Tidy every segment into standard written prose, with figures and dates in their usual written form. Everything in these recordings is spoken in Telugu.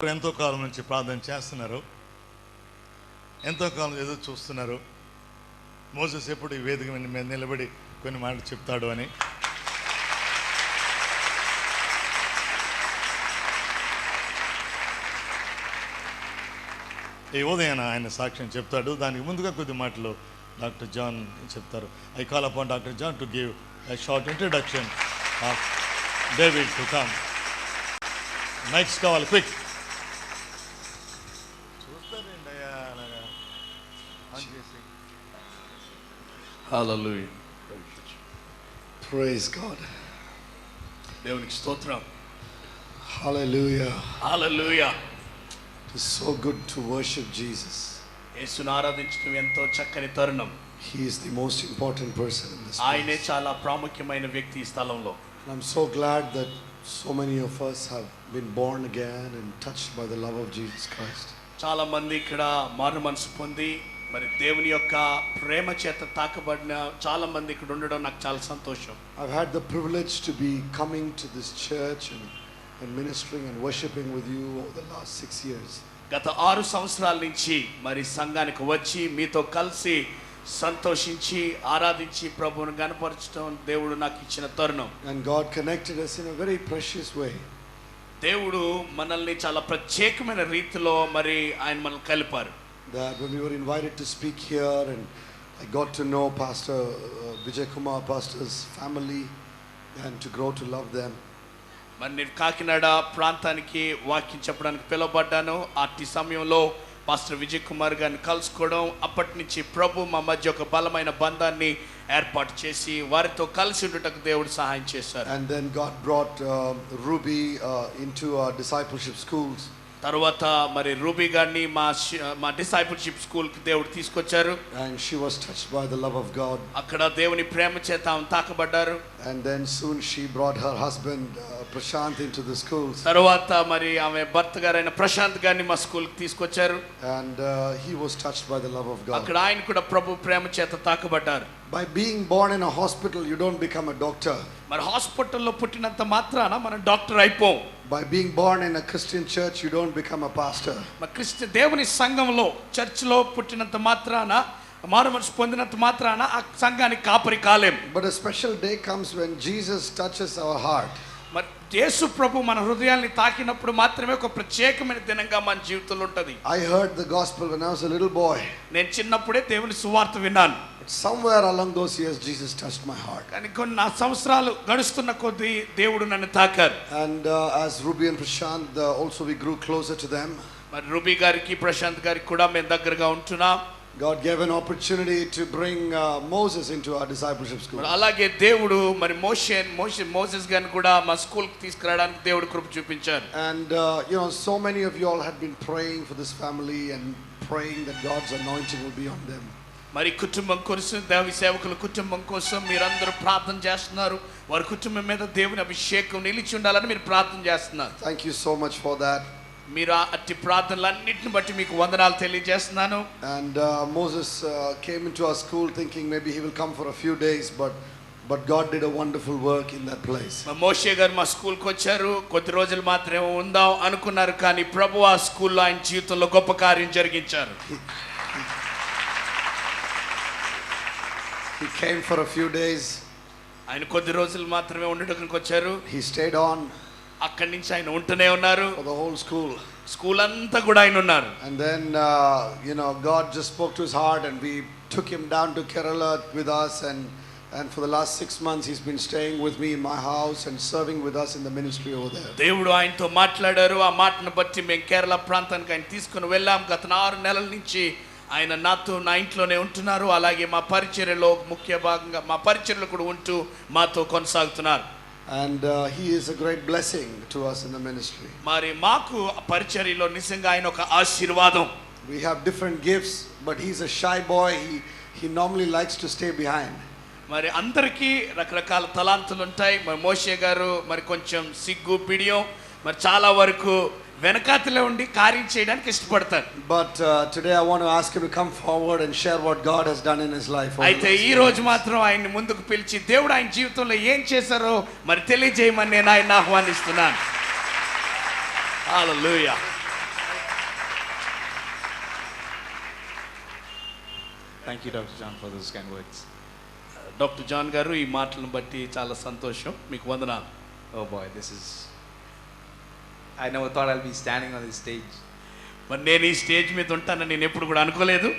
ఎంతో కాలం నుంచి ప్రార్థన చేస్తున్నారు, ఎంతో కాలం ఎదురు చూస్తున్నారు. మోసెస్ ఎప్పుడు ఈ వేదిక మీద నిలబడి కొన్ని మాటలు చెప్తాడు అని. ఈ ఉదయాన ఆయన సాక్ష్యం చెప్తాడు. దానికి ముందుగా కొద్ది మాటలు డాక్టర్ జాన్ చెప్తారు. I call upon doctor Jan to give a short introduction of David to come. Mics కావాలి, క్విక్. Hallelujah. Praise God. దేవునికి స్తోత్రం. Hallelujah. Hallelujah. It is so good to worship Jesus. యేసును ఆరాధించడం ఎంతో చక్కని తరుణం. He is the most important person in this ఆయనే place. చాలా ప్రాముఖ్యమైన వ్యక్తి ఈ స్థలంలో. And I'm so glad that so many of us have been born again and touched by the love of Jesus Christ. చాలా మంది ఇక్కడ మారు మనసు పొంది మరి దేవుని యొక్క ప్రేమ చేత తాకబడిన చాలా మంది ఇక్కడ ఉండడం నాకు చాలా సంతోషం. I've had the privilege to be coming to this church and ministering and worshiping with you over the last 6 years. గత 6 సంవత్సరాల నుంచి మరి సంఘానికి వచ్చి మీతో కలిసి సంతోషించి ఆరాధించి ప్రభువును గణపరచడం దేవుడు నాకు ఇచ్చిన తరుణం. And God connected us in a very precious way. దేవుడు మనల్ని చాలా ప్రత్యేకమైన రీతిలో మరి ఆయన మనల్ని కలిపారు. That when we were invited to speak here and I got to know Pastor Vijay Kumar, pastor's family, and to grow to love them. మరి నేను కాకినాడ ప్రాంతానికి వాక్యం చెప్పడానికి పిలువబడ్డాను. అట్టి సమయంలో పాస్టర్ విజయ్ కుమార్ గారిని కలుసుకోవడం, అప్పటి నుంచి ప్రభు మా మధ్య ఒక బలమైన బంధాన్ని ఏర్పాటు చేసి వారితో కలిసి ఉండుటకు దేవుడు సహాయం చేశారు. And then God brought Ruby into our discipleship schools. తర్వాత మరి రూబీ గారిని మా డిసైపుల్షిప్ స్కూల్కి దేవుడు తీసుకొచ్చారు. And she was touched by the love of God. అక్కడ దేవుని ప్రేమ చేత ఆమె తాకబడ్డారు. And then soon she brought her husband Prashant into the schools. తర్వాత మరి ఆమె భర్త గారైన ప్రశాంత్ గారిని మా స్కూల్కి తీసుకొచ్చారు. And he was touched by the love of God. అక్కడ ఆయన కూడా ప్రభు ప్రేమ చేత తాకబడ్డారు. By being born in a hospital, you don't become a doctor. మరి హాస్పిటల్లో పుట్టినంత మాత్రాన మనం doctor అయిపోం. By being born in a Christian church, you don't become a pastor. మరి క్రిస్టియన్ దేవుని సంఘంలో చర్చిలో పుట్టినంత మాత్రాన మారు మనసు పొందినంత మాత్రాన ఆ సంఘానికి కాపరి కాలేం. But a special day comes when Jesus touches our heart. మరి యేసు ప్రభు మన హృదయాల్ని తాకినప్పుడు మాత్రమే ఒక ప్రత్యేకమైన దినంగా మన జీవితంలో ఉంటుంది. I heard the gospel when I was a little boy. నేను చిన్నప్పుడే దేవుని సువార్త విన్నాను. But somewhere along those years, Jesus touched my heart. కానీ కొన్ని సంవత్సరాలు గడుస్తున్న కొద్దీ దేవుడు నన్ను తాకారు. And as Ruby and Prashant, also we grew closer to them. మరి రూబీ గారికి ప్రశాంత్ గారికి కూడా మేము దగ్గరగా ఉంటున్నాం. God gave an opportunity to bring Moses into our discipleship school. అలాగే దేవుడు మరి మోసెస్ గారిని కూడా మా స్కూల్కి తీసుకురావడానికి దేవుడు కృప చూపించారు. And so many of you all had been praying for this family and praying that God's anointing will be on them. మరి కుటుంబం కోసం దేవి సేవకుల కుటుంబం కోసం మీరందరూ ప్రార్థన చేస్తున్నారు. వారి కుటుంబం మీద దేవుని అభిషేకం నిలిచి ఉండాలని మీరు ప్రార్థన చేస్తున్నారు. Thank you so much for that. మీరు అట్టి ప్రార్థనలన్నిటిని బట్టి మీకు వందనాలు తెలియజేస్తున్నాను. And Moses came into our school thinking maybe he will come for a few days, but God did a wonderful work in that place. మోషే గారు మా స్కూల్కి వచ్చారు, కొద్ది రోజులు మాత్రమే ఉందాం అనుకున్నారు, కానీ ప్రభు ఆ స్కూల్లో ఆయన జీవితంలో గొప్ప కార్యం జరిగించారు. He came for a few days. ఆయన కొద్ది రోజులు మాత్రమే ఉండడానికి వచ్చారు. He stayed on. అక్కడి నుంచి ఆయన ఉంటూనే ఉన్నారు. For the whole school. School అంతా కూడా ఆయన ఉన్నారు. And then God just spoke to his heart and we took him down to Kerala with us, and for the last 6 months he's been staying with me in my house and serving with us in the ministry over there. దేవుడు ఆయనతో మాట్లాడారు. ఆ మాటను బట్టి మేము కేరళ ప్రాంతానికి ఆయన తీసుకుని వెళ్ళాం. గత 6 నెలల నుంచి ఆయన నా ఇంట్లోనే ఉంటున్నారు. అలాగే మా పరిచర్యలో ముఖ్య భాగంగా మా పరిచర్యలో కూడా ఉంటూ మాతో కొనసాగుతున్నారు. And he is a great blessing to us in the ministry. మరి మాకు పరిచర్యలో నిజంగా ఆయన ఒక ఆశీర్వాదం. We have different gifts, but he's a shy boy. He normally likes to stay behind. మరి అందరికీ రకరకాల తలాంతులు ఉంటాయి. మరి మోషే గారు మరి కొంచెం సిగ్గు పిడియం, మరి చాలా వరకు వెనకాతలే ఉండి కార్యం చేయడానికి ఇష్టపడతారు. But today I want to ask him to come forward and share what God has done in his life. అయితే ఈ రోజు మాత్రం ఆయన్ని ముందుకు పిలిచి దేవుడు ఆయన జీవితంలో ఏం చేశారో మరి తెలియజేయమని నేను ఆయన్ని ఆహ్వానిస్తున్నాను. Hallelujah. Thank you, Dr. John, for those kind words. Doctor John గారు ఈ మాటలను బట్టి చాలా సంతోషం, మీకు వందనాలు. Oh boy, I never thought I'll be standing on this stage. మరి నేను ఈ స్టేజ్ మీద ఉంటానని నేను ఎప్పుడు కూడా అనుకోలేదు.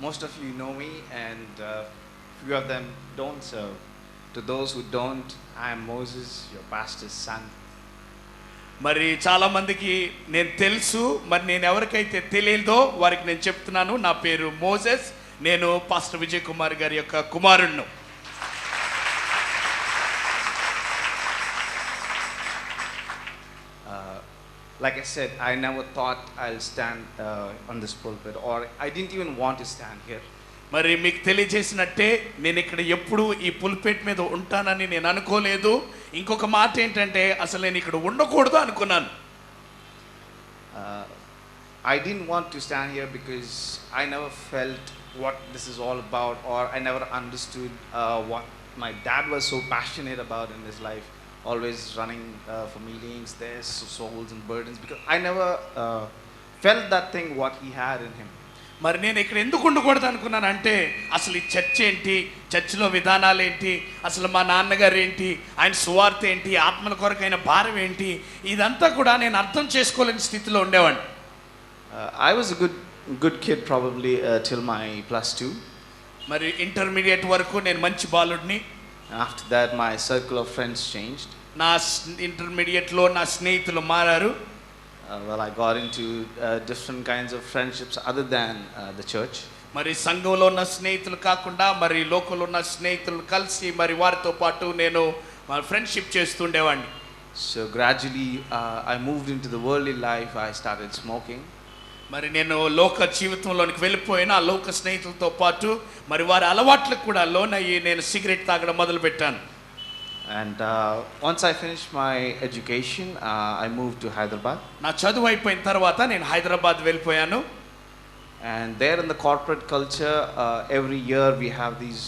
Most of you know me, and few of them don't. So, to those who don't, I am Moses, your pastor's son. మరి చాలా మందికి నేను తెలుసు, మరి నేను ఎవరికైతే తెలియదో వారికి నేను చెప్తున్నాను, నా పేరు మోసెస్, నేను పాస్టర్ విజయ్ కుమార్ గారి యొక్క కుమారుణ్ణి. Like I said, I never thought I'll stand on this pulpit, or I didn't even want to stand here. మరి మీకు తెలియజేసినట్టే నేను ఇక్కడ ఎప్పుడు ఈ పుల్పెట్ మీద ఉంటానని నేను అనుకోలేదు. ఇంకొక మాట ఏంటంటే అసలు నేను ఇక్కడ ఉండకూడదు అనుకున్నాను. I didn't want to stand here because I never felt what this is all about, or I never understood what my dad was so passionate about in his life, always running for meetings, there's souls and burdens, because I never felt that thing what he had in him. మరి నేను ఇక్కడ ఎందుకు ఉండకూడదు అనుకున్నాను అంటే అసలు ఈ చర్చ్ ఏంటి, చర్చిలో విధానాలు ఏంటి, అసలు మా నాన్నగారు ఏంటి, ఆయన సువార్త ఏంటి, ఆత్మల కొరకైన భారం ఏంటి, ఇదంతా కూడా నేను అర్థం చేసుకోలేని స్థితిలో ఉండేవాడిని. I was a good kid probably till my +2. మరి ఇంటర్మీడియట్ వరకు నేను మంచి బాలుడిని. After that my circle of friends changed. నా ఇంటర్మీడియట్లో నా స్నేహితులు మారారు. Well, I got into different kinds of friendships other than the church. మరి సంఘంలో ఉన్న స్నేహితులు కాకుండా మరి లోకంలో ఉన్న స్నేహితులు కలిసి మరి వారితో పాటు నేను friendship చేస్తుండేవాడిని. So gradually I moved into the worldly life. I started smoking. మరి నేను లోక జీవితంలోనికి వెళ్ళిపోయిన ఆ లోక స్నేహితులతో పాటు మరి వారి అలవాట్లకు కూడా లోనయ్యి నేను సిగరెట్ తాగడం మొదలుపెట్టాను. And once I finished my education, I moved to Hyderabad. నా చదువు అయిపోయిన తర్వాత నేను హైదరాబాద్ వెళ్ళిపోయాను. And there in the corporate culture, every year we have these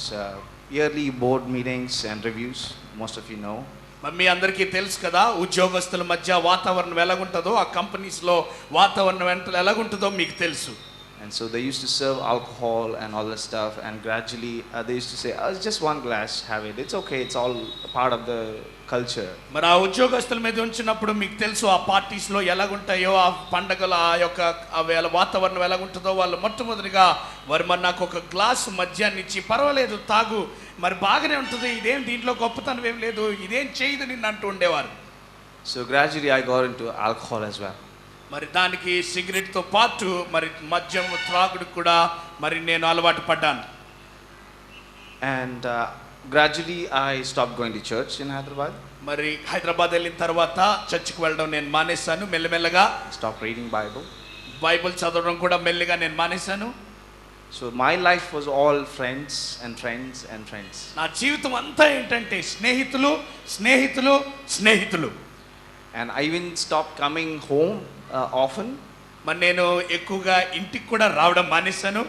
yearly board meetings and reviews. Most of you know. మరి మీ అందరికీ తెలుసు కదా, ఉద్యోగస్తుల మధ్య వాతావరణం ఎలాగుంటుందో, ఆ కంపెనీస్లో వాతావరణం ఎలాగుంటుందో మీకు తెలుసు. And so they used to serve alcohol and all that stuff, and gradually they used to say, oh, it's just one glass, have it, it's okay, it's all part of the culture. మరి ఆ ఉద్యోగస్తుల మీద ఉంచినప్పుడు మీకు తెలుసు ఆ పార్టీస్లో ఎలాగుంటాయో, ఆ పండగల ఆ యొక్క వాతావరణం ఎలాగుంటుందో, వాళ్ళు మొట్టమొదటిగా వారు మరి నాకు ఒక గ్లాసు మద్యాన్ని ఇచ్చి పర్వాలేదు తాగు, మరి బాగానే ఉంటుంది, ఇదేం దీంట్లో గొప్పతనం ఏం లేదు, ఇదేం చేయదు నిన్ను అంటూ ఉండేవారు. So gradually I got into alcohol as well. మరి దానికి సిగరెట్తో పాటు మరి మద్యం త్రాగుడు కూడా మరి నేను అలవాటు పడ్డాను. And gradually I stopped going to church in Hyderabad. మరి హైదరాబాద్ వెళ్ళిన తర్వాత చర్చికి వెళ్ళడం నేను మానేశాను మెల్లమెల్లగా. Stopped reading Bible. బైబిల్ చదవడం కూడా మెల్లిగా నేను మానేశాను. So my life was all friends and friends and friends. నా జీవితం అంతా ఏంటంటే స్నేహితులు స్నేహితులు స్నేహితులు. And I even stopped coming home often. మరి నేను ఎక్కువగా ఇంటికి కూడా రావడం మానేశాను.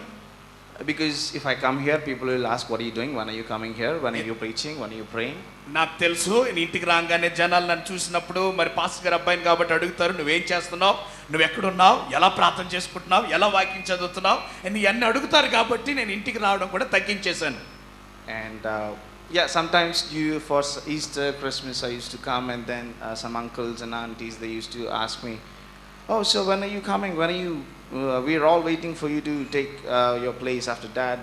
Because if I come here, people will ask, what are you doing? When are you coming here? When are you preaching? When are you praying? నాకు తెలుసు నేను ఇంటికి రాగానే జనాలు నన్ను చూసినప్పుడు మరి పాస్టర్ గారు అబ్బాయిని కాబట్టి అడుగుతారు, నువ్వేం చేస్తున్నావు, నువ్వు ఎక్కడున్నావు, ఎలా ప్రార్థన చేసుకుంటున్నావు, ఎలా వాక్యం చదువుతున్నావు అని అన్నీ అడుగుతారు కాబట్టి నేను ఇంటికి రావడం కూడా తగ్గించేశాను. And yeah, sometimes for Easter, Christmas, I used to come, and then some uncles and aunties, they used to ask me, oh, so when are you coming? When are you? We're all waiting for you to take your place after Dad.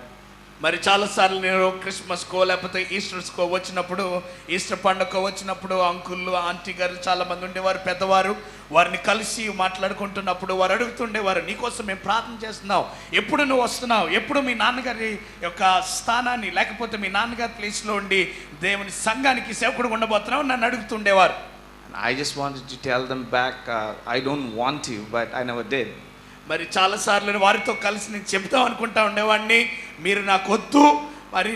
మరి చాలాసార్లు నేను క్రిస్మస్కో లేకపోతే ఈస్టర్స్కో వచ్చినప్పుడు, ఈస్టర్ పండుగకో వచ్చినప్పుడు అంకుళ్ళు ఆంటీ గారు చాలామంది ఉండేవారు, పెద్దవారు, వారిని కలిసి మాట్లాడుకుంటున్నప్పుడు వారు అడుగుతుండేవారు, నీకోసం మేము ప్రార్థన చేస్తున్నావు, ఎప్పుడు నువ్వు వస్తున్నావు, ఎప్పుడు మీ నాన్నగారి యొక్క స్థానాన్ని లేకపోతే మీ నాన్నగారి ప్లేస్లో ఉండి దేవుని సంఘానికి సేవకుడు ఉండబోతున్నావు నన్ను అడుగుతుండేవారు. And I just wanted to tell them back, I don't want to, but I never did. మరి చాలాసార్లు వారితో కలిసి నేను చెప్తాం అనుకుంటా ఉండేవాడిని, మీరు నాకు వద్దు, మరి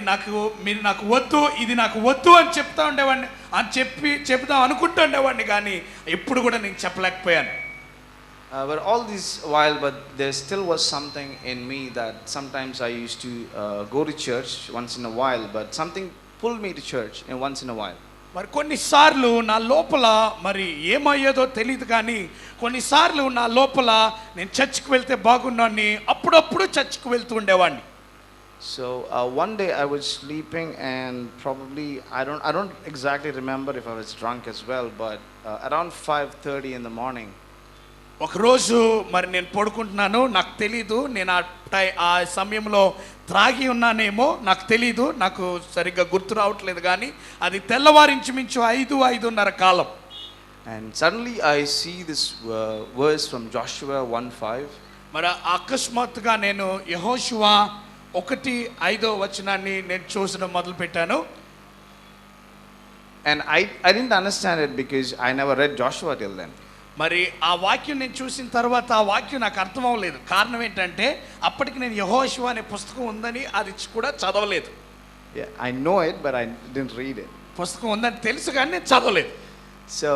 మీరు నాకు వద్దు, ఇది నాకు వద్దు అని చెప్తా ఉండేవాడిని, అని చెప్తాం అనుకుంటూ ఉండేవాడిని, కానీ ఎప్పుడు కూడా నేను చెప్పలేకపోయాను. But all this while, but there still was something in me that sometimes I used to go to church once in a while, but something pulled me to church once in a while. మరి కొన్నిసార్లు నా లోపల మరి ఏమయ్యేదో తెలియదు, కానీ కొన్నిసార్లు నా లోపల నేను చర్చికి వెళ్తే బాగున్నాను, అప్పుడప్పుడు చర్చికి వెళ్తూ ఉండేవాడిని. So one day I was sleeping, and probably I don't exactly remember if I was drunk as well, but around 5:30 in the morning, ఒకరోజు మరి నేను పడుకుంటున్నాను, నాకు తెలీదు, నేను ఆ సమయంలో త్రాగి ఉన్నానేమో, నాకు తెలీదు, నాకు సరిగ్గా గుర్తు రావట్లేదు, కానీ అది తెల్లవారించుమించు 5:30 కాలం. and suddenly I see this verse from Joshua 1:5. మరి అకస్మాత్తుగా నేను యెహోషువ 1:5 వచనాన్ని నేను చూసడం మొదలు పెట్టాను. And I didn't understand it because I never read Joshua till then. మరి ఆ వాక్యం నేను చూసిన తర్వాత ఆ వాక్యం నాకు అర్థం అవ్వలేదు. కారణం ఏంటంటే అప్పటికి నేను యెహోషువ అనే పుస్తకం ఉందని అది కూడా చదవలేదు. Yeah, I know it, but I didn't read it. పుస్తకం ఉందని తెలుసు కానీ నేను చదవలేదు. So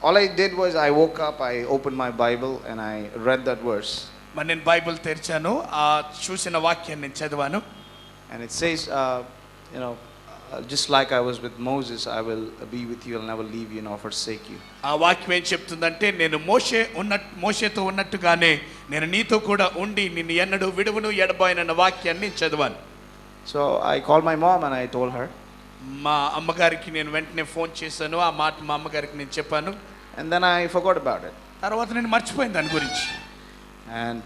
all I did was I woke up, I opened my Bible, and I read that verse. మరి నేను బైబిల్ తెరిచాను, ఆ చూసిన వాక్యాన్ని నేను చదివాను. And it says, you know, just like I was with Moses, I will be with you, I'll never leave you nor forsake you. ఆ వాక్యం ఏం చెప్తుందంటే, నేను మోషేతో ఉన్నట్టుగానే నేను నీతో కూడా ఉండి నిన్ను ఎన్నడూ విడువను ఎడబాయనన్న వాక్యాన్ని చదివాను. So I called my mom and I told her. మా అమ్మగారికి నేను వెంటనే ఫోన్ చేశాను, ఆ మాట మా అమ్మగారికి నేను చెప్పాను. And then I forgot about it. తర్వాత నేను మర్చిపోయాను దాని గురించి. And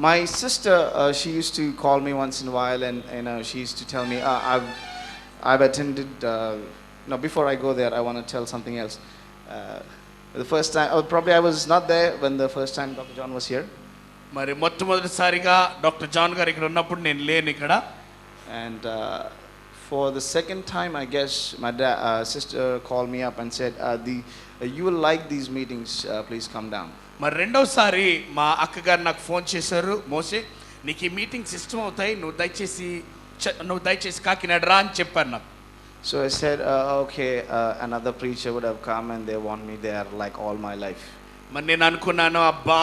my sister, she used to call me once in a while, and she used to tell me, I've attended. Now, before I go there, I want to tell something else. The first time, probably I was not there when the first time Dr. John was here. మరి మొట్టమొదటిసారిగా డాక్టర్ జాన్ గారు ఇక్కడ ఉన్నప్పుడు నేను లేను ఇక్కడ. And for the second time, I guess my sister called me up and said, you will like these meetings, please come down. మరి రెండోసారి మా అక్కగారు నాకు ఫోన్ చేశారు, మోసే నీకు ఈ మీటింగ్స్ ఇష్టం అవుతాయి, నువ్వు దయచేసి కాకినాడ రా అని చెప్పారు నాకు. So I said, okay, another preacher would have come and they want me there like all my life. మరి నేను అనుకున్నాను, అబ్బా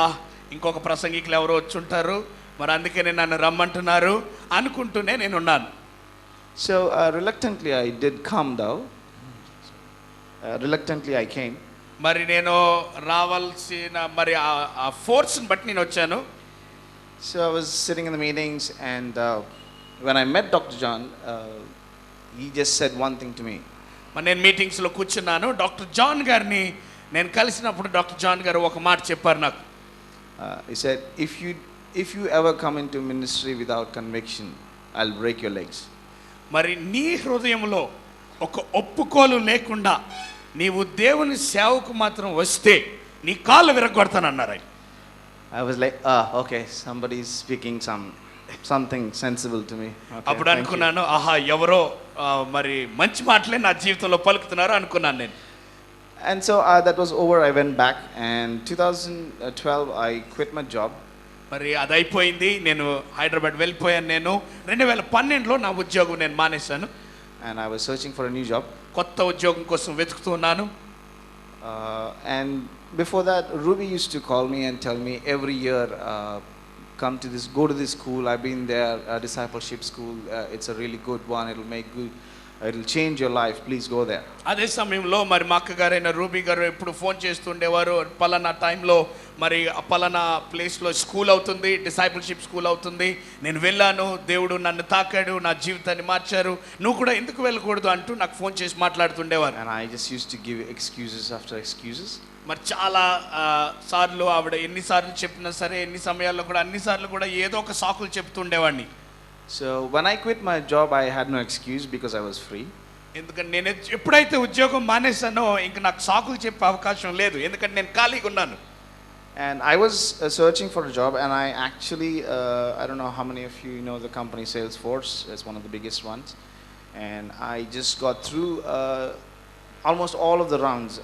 ఇంకొక ప్రసంగికులు ఎవరో వచ్చి ఉంటారు, మరి అందుకనే నన్ను రమ్మంటున్నారు అనుకుంటూనే నేను ఉన్నాను. So reluctantly I did come though. Reluctantly I came. మరి నేను రావాల్సిన మరి ఆ ఫోర్స్ని బట్టి నేను వచ్చాను. So I was sitting in the meetings, and when I met Dr. John, he just said one thing to me. మరి నేను మీటింగ్స్లో కూర్చున్నాను, డాక్టర్ జాన్ గారిని నేను కలిసినప్పుడు డాక్టర్ జాన్ గారు ఒక మాట చెప్పారు నాకు. He said, if you ever come into ministry without conviction, I'll break your legs. మరి నీ హృదయంలో ఒక ఒప్పుకోలు లేకుండా నీవు దేవుని సేవకు మాత్రం వస్తే నీ కాళ్ళు విరగొడతానన్నారు ఆయన. I was like, okay, somebody is speaking something sensible to me. Okay, అప్పుడు thank you. అనుకున్నాను, ఆహా ఎవరో మరి మంచి మాటలే నా జీవితంలో పలుకుతున్నారు అనుకున్నాను నేను. And so that was over. I went back, and 2012 I quit my job. మరి అది అయిపోయింది, నేను హైదరాబాద్ వెళ్ళిపోయాను. నేను 2012లో నా ఉద్యోగం నేను మానేశాను. And I was searching for a new job. కొత్త ఉద్యోగం కోసం వెతుకుతున్నాను. And before that, Ruby used to call me and tell me every year, go to this school. I've been there, discipleship school. It's a really good one. It'll change your life. Please go there. అదే సమయంలో మరి మా అక్కగారైన రూబీ గారు ఎప్పుడు ఫోన్ చేస్తుండేవారు, పలానా టైంలో మరి పలానా ప్లేస్లో స్కూల్ అవుతుంది, డిసైపుల్షిప్ స్కూల్ అవుతుంది. నేను వెళ్ళాను, దేవుడు నన్ను తాకాడు, నా జీవితాన్ని మార్చారు, నువ్వు కూడా ఎందుకు వెళ్ళకూడదు అంటూ నాకు ఫోన్ చేసి మాట్లాడుతుండేవారు. And I just used to give excuses after excuses. మరి చాలా సార్లు ఆవిడ ఎన్నిసార్లు చెప్పినా సరే, ఎన్ని సమయాల్లో కూడా అన్నిసార్లు కూడా ఏదో ఒక సాకులు చెప్తుండేవాడిని. So when I quit my job, I had no excuse because I was free. ఎందుకంటే నేను ఎప్పుడైతే ఉద్యోగం మానేశానో ఇంక నాకు సాకులు చెప్పే అవకాశం లేదు, ఎందుకంటే నేను ఖాళీగా ఉన్నాను. And I was searching for a job, and I actually, I don't know how many of you know the company Salesforce. It's one of the biggest ones. And I just got through almost all of the rounds.